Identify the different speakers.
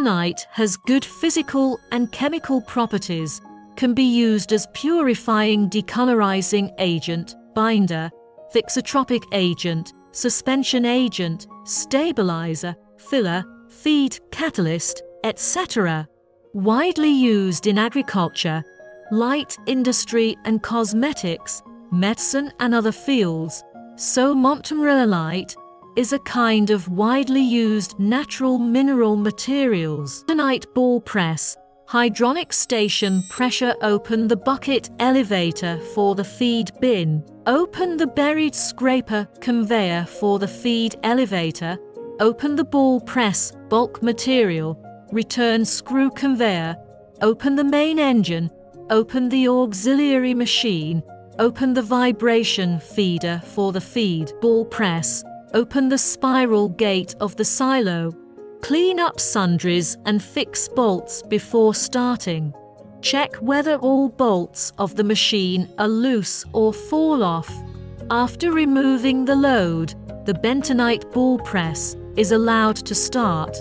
Speaker 1: Bentonite has good physical and chemical properties, can be used as purifying decolorizing agent, binder, thixotropic agent, suspension agent, stabilizer, filler, feed catalyst, etc. Widely used in agriculture, light industry and cosmetics, medicine and other fields, so bentonite is a kind of widely used natural mineral materials. Bentonite ball press, hydraulic station pressure. Open the bucket elevator for the feed bin. Open the buried scraper conveyor for the feed elevator. Open the ball press bulk material return screw conveyor. Open the main engine. Open the auxiliary machine. Open the vibration feeder for the feed ball press. Open the spiral gate of the silo. Clean up sundries and fix bolts before starting. Check whether all bolts of the machine are loose or fall off. After removing the load, the bentonite ball press is allowed to start.